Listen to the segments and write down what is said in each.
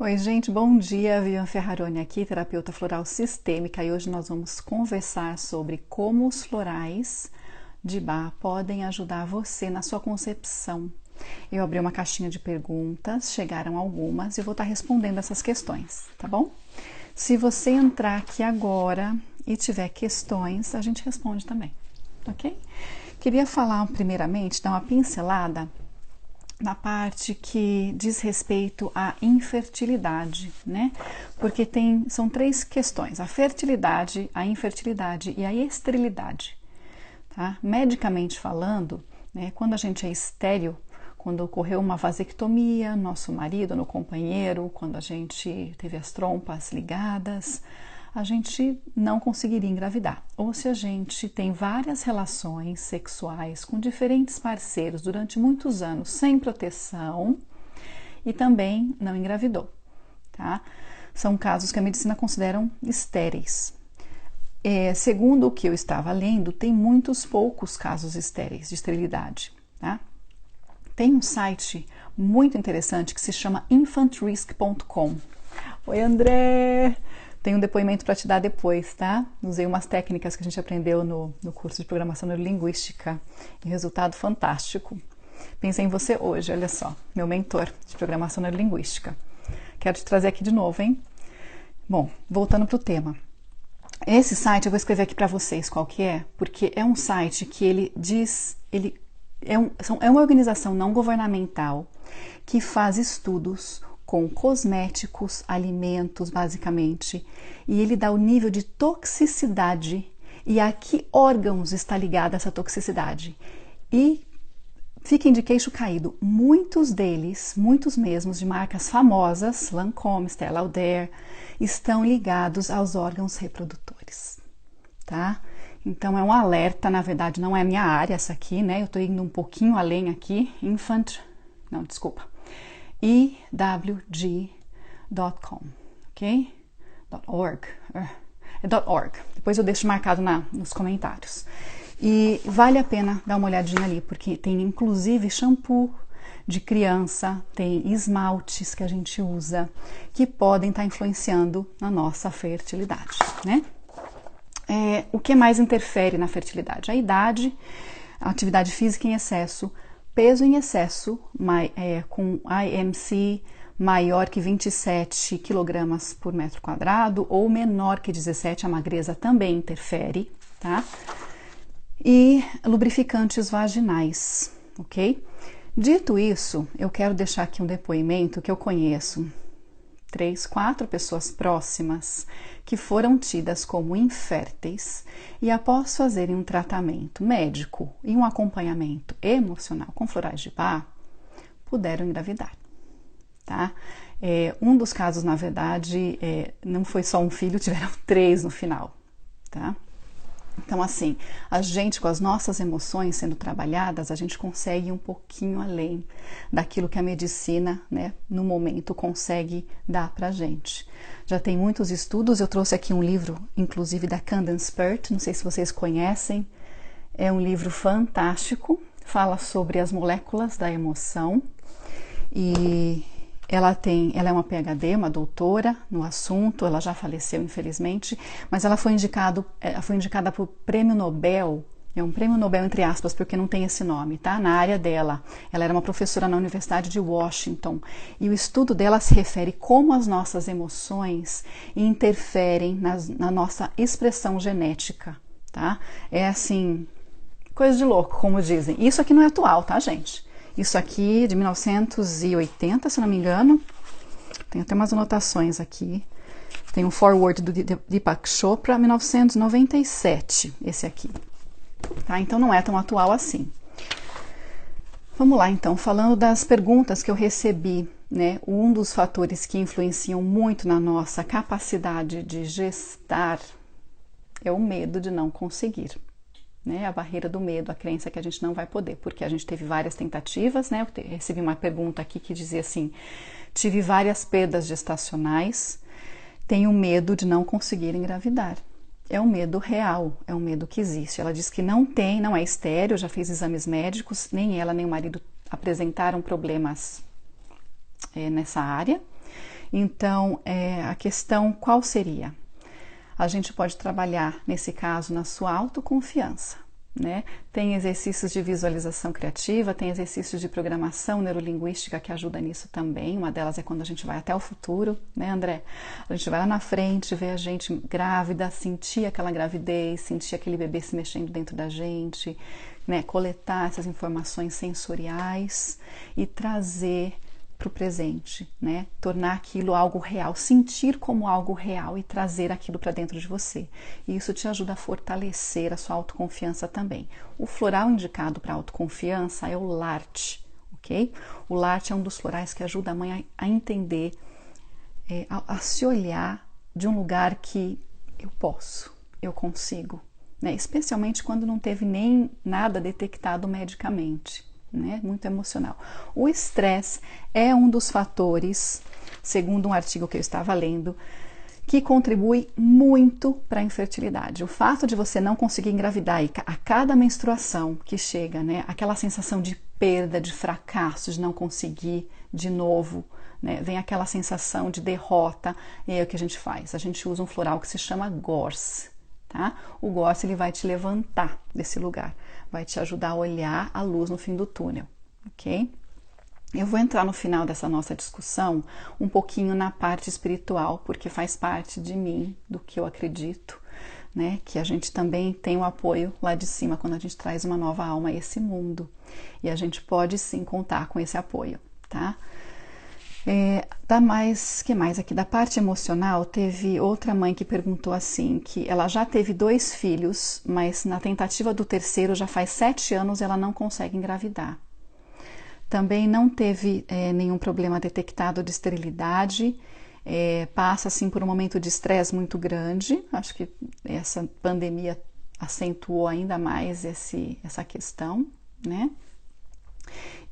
Oi, gente, bom dia. Vivian Ferraroni aqui, terapeuta floral sistêmica, e hoje nós vamos conversar sobre como os florais de Bach podem ajudar você na sua concepção. Eu abri uma caixinha de perguntas, chegaram algumas e eu vou estar respondendo essas questões, tá bom? Se você entrar aqui agora e tiver questões, a gente responde também, ok? Queria falar primeiramente, dar uma pincelada na parte que diz respeito à infertilidade, né? Porque são três questões: a fertilidade, a infertilidade e a esterilidade, tá? Medicamente falando, né, quando a gente é estéril, quando ocorreu uma vasectomia, nosso marido, no companheiro, quando a gente teve as trompas ligadas, a gente não conseguiria engravidar. Ou se a gente tem várias relações sexuais com diferentes parceiros durante muitos anos sem proteção e também não engravidou, tá? São casos que a medicina considera estéreis. Segundo o que eu estava lendo, tem poucos casos estéreis, de esterilidade, tá? Tem um site muito interessante que se chama infantrisk.com. Oi, André! Tem um depoimento para te dar depois, tá? Usei umas técnicas que a gente aprendeu no curso de programação neurolinguística e resultado fantástico. Pensei em você hoje, olha só, meu mentor de programação neurolinguística. Quero te trazer aqui de novo, hein? Bom, voltando para o tema. Esse site eu vou escrever aqui para vocês qual que é, porque é um site que é uma organização não governamental que faz estudos com cosméticos, alimentos, basicamente, e ele dá o nível de toxicidade e a que órgãos está ligada essa toxicidade. E fiquem de queixo caído, muitos deles, muitos mesmos, de marcas famosas, Lancôme, Estée Lauder, estão ligados aos órgãos reprodutores, tá? Então é um alerta, na verdade não é a minha área essa aqui, né? Eu tô indo um pouquinho além aqui, ewg.com, ok? .org, é .org. Depois eu deixo marcado nos comentários. E vale a pena dar uma olhadinha ali, porque tem inclusive shampoo de criança, tem esmaltes que a gente usa, que podem estar influenciando na nossa fertilidade, né? O que mais interfere na fertilidade? A idade, a atividade física em excesso, peso em excesso, com IMC maior que 27 kg por metro quadrado ou menor que 17, a magreza também interfere, tá? E lubrificantes vaginais, ok? Dito isso, eu quero deixar aqui um depoimento que eu conheço 3, 4 pessoas próximas que foram tidas como inférteis e após fazerem um tratamento médico e um acompanhamento emocional com florais de Bach, puderam engravidar, tá? Um dos casos, na verdade, não foi só um filho, tiveram 3 no final, tá? Então, assim, a gente, com as nossas emoções sendo trabalhadas, a gente consegue ir um pouquinho além daquilo que a medicina, né, no momento, consegue dar pra gente. Já tem muitos estudos, eu trouxe aqui um livro, inclusive da Candace Pert, não sei se vocês conhecem, é um livro fantástico, fala sobre as moléculas da emoção, e ela é uma PhD, uma doutora no assunto, ela já faleceu, infelizmente, mas ela foi indicada para o Prêmio Nobel, é um Prêmio Nobel entre aspas, porque não tem esse nome, tá? Na área dela. Ela era uma professora na Universidade de Washington, e o estudo dela se refere como as nossas emoções interferem na nossa expressão genética, tá? É assim, coisa de louco, como dizem. Isso aqui não é atual, tá, gente? Isso aqui de 1980, se não me engano. Tem até umas anotações aqui. Tem um forward do Deepak Chopra, 1997, esse aqui. Tá? Então não é tão atual assim. Vamos lá, então. Falando das perguntas que eu recebi, né? Um dos fatores que influenciam muito na nossa capacidade de gestar é o medo de não conseguir. Né, a barreira do medo, a crença que a gente não vai poder, porque a gente teve várias tentativas, né? Eu recebi uma pergunta aqui que dizia assim: tive várias perdas gestacionais, tenho medo de não conseguir engravidar. É um medo real, é um medo que existe. Ela diz que não é estéril, já fez exames médicos, nem ela nem o marido apresentaram problemas nessa área. Então, a questão qual seria? A gente pode trabalhar, nesse caso, na sua autoconfiança, né? Tem exercícios de visualização criativa, tem exercícios de programação neurolinguística que ajuda nisso também. Uma delas é quando a gente vai até o futuro, né, André? A gente vai lá na frente, ver a gente grávida, sentir aquela gravidez, sentir aquele bebê se mexendo dentro da gente, né? Coletar essas informações sensoriais e trazer para o presente, né? Tornar aquilo algo real, sentir como algo real e trazer aquilo para dentro de você. E isso te ajuda a fortalecer a sua autoconfiança também. O floral indicado para autoconfiança é o Larte, ok? O Larte é um dos florais que ajuda a mãe a entender, a se olhar de um lugar que eu posso, eu consigo, né? Especialmente quando não teve nem nada detectado medicamente. Né? Muito emocional. O estresse é um dos fatores, segundo um artigo que eu estava lendo, que contribui muito para a infertilidade. O fato de você não conseguir engravidar e a cada menstruação que chega, né, aquela sensação de perda, de fracasso, de não conseguir de novo, né, vem aquela sensação de derrota, e aí o que a gente faz? A gente usa um floral que se chama Gorse. Tá? O Gorse ele vai te levantar desse lugar, vai te ajudar a olhar a luz no fim do túnel, ok? Eu vou entrar no final dessa nossa discussão um pouquinho na parte espiritual, porque faz parte de mim, do que eu acredito, né? Que a gente também tem o apoio lá de cima quando a gente traz uma nova alma a esse mundo, e a gente pode sim contar com esse apoio, tá? Que mais aqui? Da parte emocional, teve outra mãe que perguntou assim, que ela já teve 2 filhos, mas na tentativa do terceiro já faz 7 anos e ela não consegue engravidar. Também não teve nenhum problema detectado de esterilidade, passa assim por um momento de estresse muito grande, acho que essa pandemia acentuou ainda mais essa questão, né?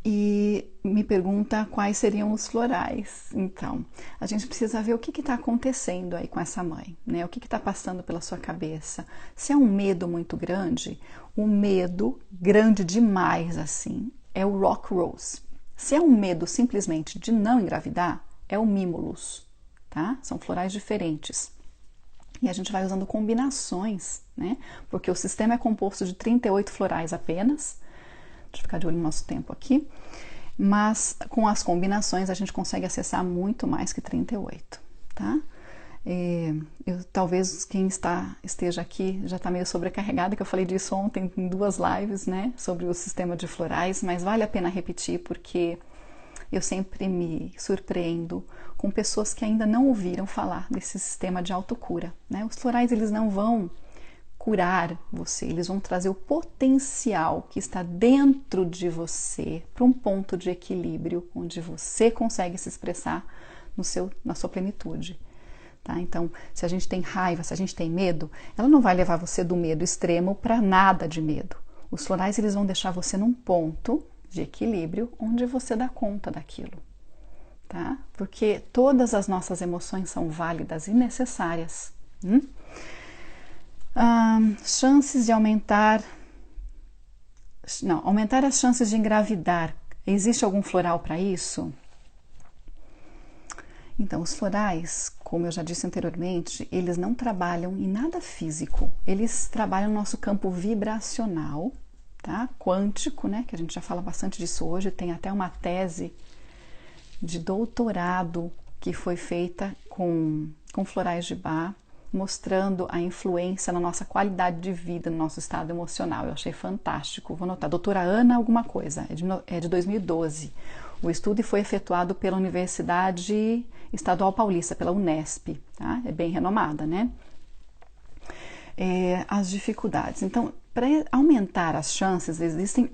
E me pergunta quais seriam os florais. Então, a gente precisa ver o que está acontecendo aí com essa mãe, né? O que está passando pela sua cabeça. Se é um medo muito grande, o medo grande demais assim é o Rock Rose. Se é um medo simplesmente de não engravidar, é o Mimulus, tá? São florais diferentes. E a gente vai usando combinações, né? Porque o sistema é composto de 38 florais apenas. Deixa eu ficar de olho no nosso tempo aqui, mas com as combinações a gente consegue acessar muito mais que 38, tá? Talvez quem esteja aqui já está meio sobrecarregado, que eu falei disso ontem em 2 lives, né, sobre o sistema de florais, mas vale a pena repetir porque eu sempre me surpreendo com pessoas que ainda não ouviram falar desse sistema de autocura, né? Os florais, eles não vão curar você, eles vão trazer o potencial que está dentro de você para um ponto de equilíbrio onde você consegue se expressar na sua plenitude, tá? Então, se a gente tem raiva, se a gente tem medo, ela não vai levar você do medo extremo para nada de medo. Os florais, eles vão deixar você num ponto de equilíbrio onde você dá conta daquilo, tá? Porque todas as nossas emoções são válidas e necessárias. Chances de aumentar as chances de engravidar. Existe algum floral para isso? Então, os florais, como eu já disse anteriormente, eles não trabalham em nada físico. Eles trabalham no nosso campo vibracional, tá? Quântico, né? Que a gente já fala bastante disso hoje. Tem até uma tese de doutorado que foi feita com florais de Bach, mostrando a influência na nossa qualidade de vida, no nosso estado emocional. Eu achei fantástico. Vou anotar. Doutora Ana alguma coisa, é de 2012. O estudo foi efetuado pela Universidade Estadual Paulista, pela Unesp, tá? É bem renomada, né? As dificuldades. Então, para aumentar as chances, existem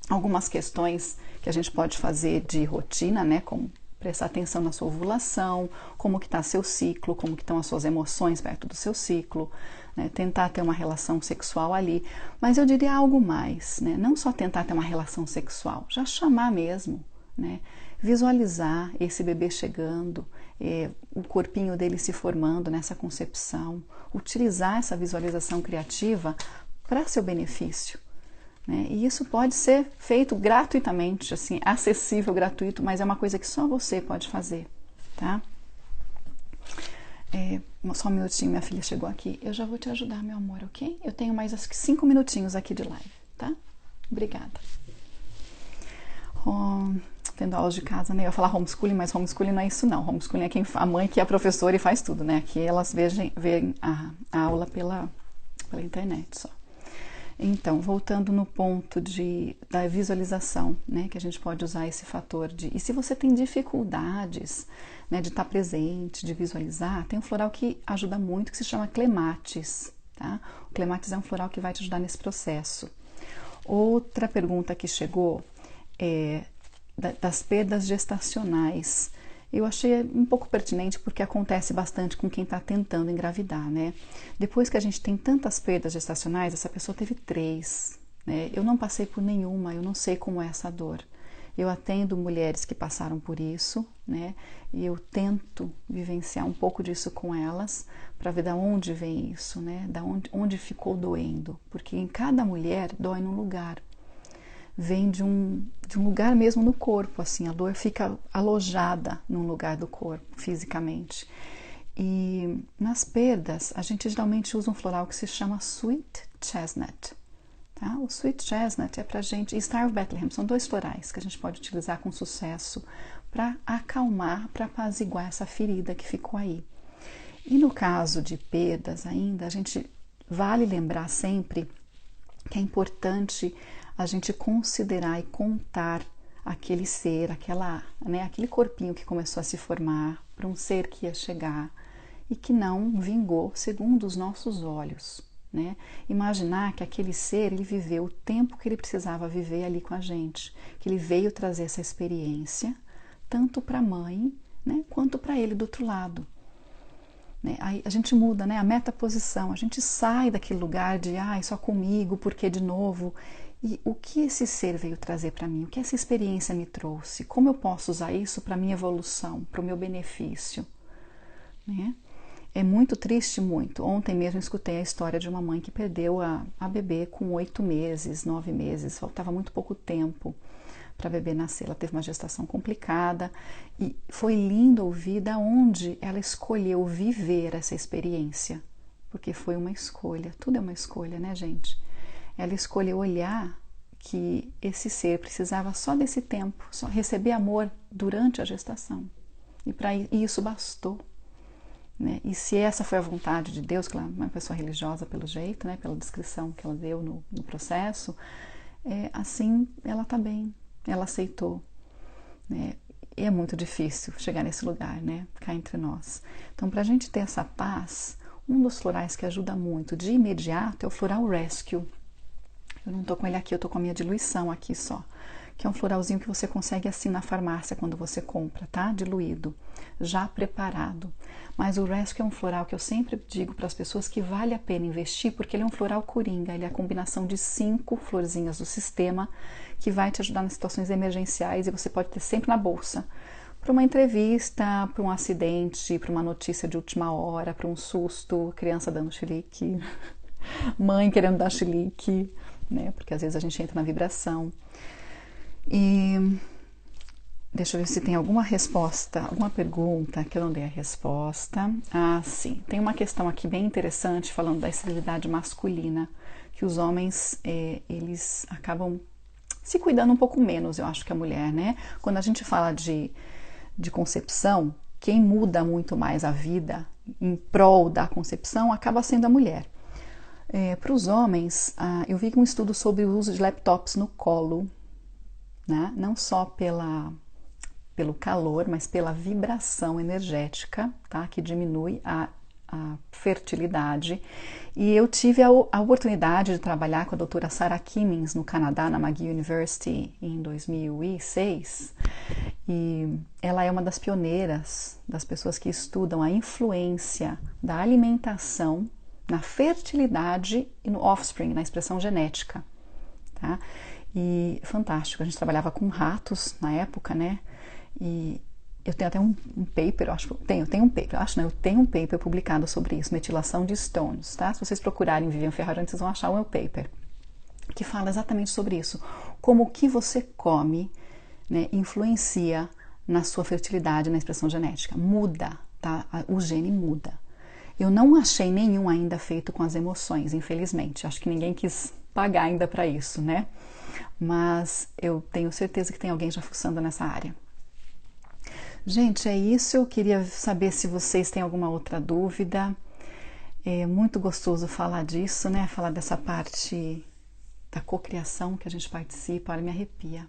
algumas questões que a gente pode fazer de rotina, né? Como prestar atenção na sua ovulação, como que está seu ciclo, como que estão as suas emoções perto do seu ciclo, né? Tentar ter uma relação sexual ali. Mas eu diria algo mais, né? Não só tentar ter uma relação sexual, já chamar mesmo, né? Visualizar esse bebê chegando, o corpinho dele se formando nessa concepção, utilizar essa visualização criativa para seu benefício, né? E isso pode ser feito gratuitamente, assim, acessível, gratuito, mas é uma coisa que só você pode fazer, tá? Só um minutinho, minha filha chegou aqui. Eu já vou te ajudar, meu amor, ok? Eu tenho mais acho que 5 minutinhos aqui de live, tá? Obrigada. Tendo aulas de casa, né? Eu ia falar homeschooling, mas homeschooling não é isso não. Homeschooling é a mãe que é a professora e faz tudo, né? Aqui elas veem a aula pela internet só. Então, voltando no ponto da visualização, né? Que a gente pode usar esse fator e se você tem dificuldades, né, de estar presente, de visualizar, tem um floral que ajuda muito, que se chama clematis, tá? O clematis é um floral que vai te ajudar nesse processo. Outra pergunta que chegou é das perdas gestacionais. Eu achei um pouco pertinente porque acontece bastante com quem está tentando engravidar, né? Depois que a gente tem tantas perdas gestacionais, essa pessoa teve 3, né? Eu não passei por nenhuma, eu não sei como é essa dor. Eu atendo mulheres que passaram por isso, né? E eu tento vivenciar um pouco disso com elas para ver de onde vem isso, né? Onde ficou doendo, porque em cada mulher dói num lugar. Vem de um lugar mesmo no corpo, assim, a dor fica alojada num lugar do corpo, fisicamente. E nas perdas, a gente geralmente usa um floral que se chama Sweet Chestnut. Tá? O Sweet Chestnut é pra gente, e Star of Bethlehem, são 2 florais que a gente pode utilizar com sucesso para acalmar, para apaziguar essa ferida que ficou aí. E no caso de perdas ainda, a gente vale lembrar sempre que é importante a gente considerar e contar aquele ser, aquele corpinho que começou a se formar para um ser que ia chegar e que não vingou segundo os nossos olhos, né? Imaginar que aquele ser, ele viveu o tempo que ele precisava viver ali com a gente, que ele veio trazer essa experiência, tanto para a mãe, né, quanto para ele do outro lado. Né? Aí a gente muda, né, a metaposição, a gente sai daquele lugar de só comigo, porque de novo. E o que esse ser veio trazer para mim? O que essa experiência me trouxe? Como eu posso usar isso para a minha evolução, para o meu benefício? Né? É muito triste, muito. Ontem mesmo escutei a história de uma mãe que perdeu a bebê com 8 meses, 9 meses. Faltava muito pouco tempo para a bebê nascer. Ela teve uma gestação complicada e foi lindo ouvir da onde ela escolheu viver essa experiência. Porque foi uma escolha. Tudo é uma escolha, né, gente? Ela escolheu olhar que esse ser precisava só desse tempo, só receber amor durante a gestação. E isso bastou. Né? E se essa foi a vontade de Deus, que ela é uma pessoa religiosa pelo jeito, né? Pela descrição que ela deu no processo, assim ela está bem, ela aceitou. Né? E é muito difícil chegar nesse lugar, né? Cá entre nós. Então, para a gente ter essa paz, um dos florais que ajuda muito de imediato é o floral Rescue. Eu não tô com ele aqui, eu tô com a minha diluição aqui só. Que é um floralzinho que você consegue assim na farmácia quando você compra, tá? Diluído, já preparado. Mas o Rescue é um floral que eu sempre digo para as pessoas que vale a pena investir, porque ele é um floral coringa, ele é a combinação de 5 florzinhas do sistema que vai te ajudar nas situações emergenciais e você pode ter sempre na bolsa. Para uma entrevista, para um acidente, para uma notícia de última hora, para um susto, criança dando chilique, mãe querendo dar chilique, né? Porque às vezes a gente entra na vibração. E deixa eu ver se tem alguma resposta, alguma pergunta que eu não dei a resposta. Sim, tem uma questão aqui bem interessante falando da esterilidade masculina, que os homens, eles acabam se cuidando um pouco menos, eu acho, que a mulher, né? Quando a gente fala de concepção, quem muda muito mais a vida em prol da concepção acaba sendo a mulher. Para os homens, eu vi um estudo sobre o uso de laptops no colo, né? Não só pelo calor, mas pela vibração energética, tá? Que diminui a fertilidade. E eu tive a oportunidade de trabalhar com a doutora Sarah Kimmins no Canadá, na McGill University, em 2006. E ela é uma das pioneiras, das pessoas que estudam a influência da alimentação na fertilidade e no offspring, na expressão genética, tá? E fantástico, a gente trabalhava com ratos na época, né? E eu tenho até um paper, eu tenho um paper publicado sobre isso, metilação de stones, tá? Se vocês procurarem Vivian Ferrarante, vocês vão achar o meu paper, que fala exatamente sobre isso, como o que você come, né, influencia na sua fertilidade, na expressão genética, muda, tá? O gene muda. Eu não achei nenhum ainda feito com as emoções, infelizmente. Acho que ninguém quis pagar ainda para isso, né? Mas eu tenho certeza que tem alguém já fuçando nessa área. Gente, é isso. Eu queria saber se vocês têm alguma outra dúvida. É muito gostoso falar disso, né? Falar dessa parte da cocriação que a gente participa. Olha, me arrepia.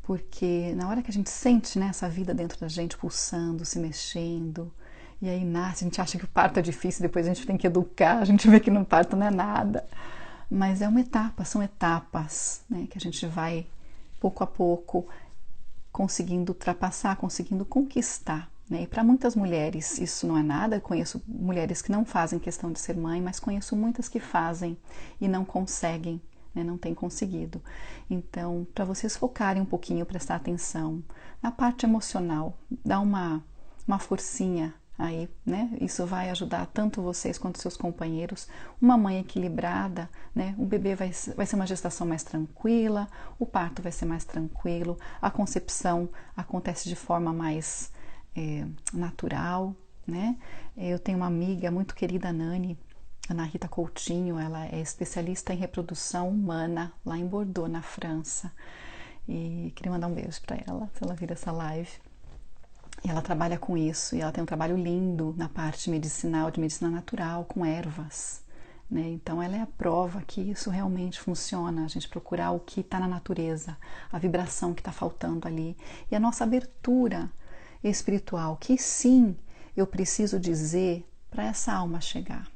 Porque na hora que a gente sente, né, essa vida dentro da gente pulsando, se mexendo, e aí nasce, a gente acha que o parto é difícil, depois a gente tem que educar, a gente vê que no parto não é nada. Mas é uma etapa, são etapas, né, que a gente vai pouco a pouco conseguindo ultrapassar, conseguindo conquistar. Né? E para muitas mulheres isso não é nada. Eu conheço mulheres que não fazem questão de ser mãe, mas conheço muitas que fazem e não conseguem, né? Não têm conseguido. Então, para vocês focarem um pouquinho, prestar atenção na parte emocional, dar uma forcinha aí, né? Isso vai ajudar tanto vocês quanto seus companheiros. Uma mãe equilibrada, né? O bebê vai ser uma gestação mais tranquila, o parto vai ser mais tranquilo, a concepção acontece de forma mais natural, né? Eu tenho uma amiga muito querida, Nani, Ana Rita Coutinho. Ela é especialista em reprodução humana lá em Bordeaux, na França. E queria mandar um beijo para ela, se ela vir essa live. E ela trabalha com isso, e ela tem um trabalho lindo na parte medicinal, de medicina natural, com ervas. Né? Então ela é a prova que isso realmente funciona, a gente procurar o que está na natureza, a vibração que está faltando ali, e a nossa abertura espiritual, que sim, eu preciso dizer para essa alma chegar.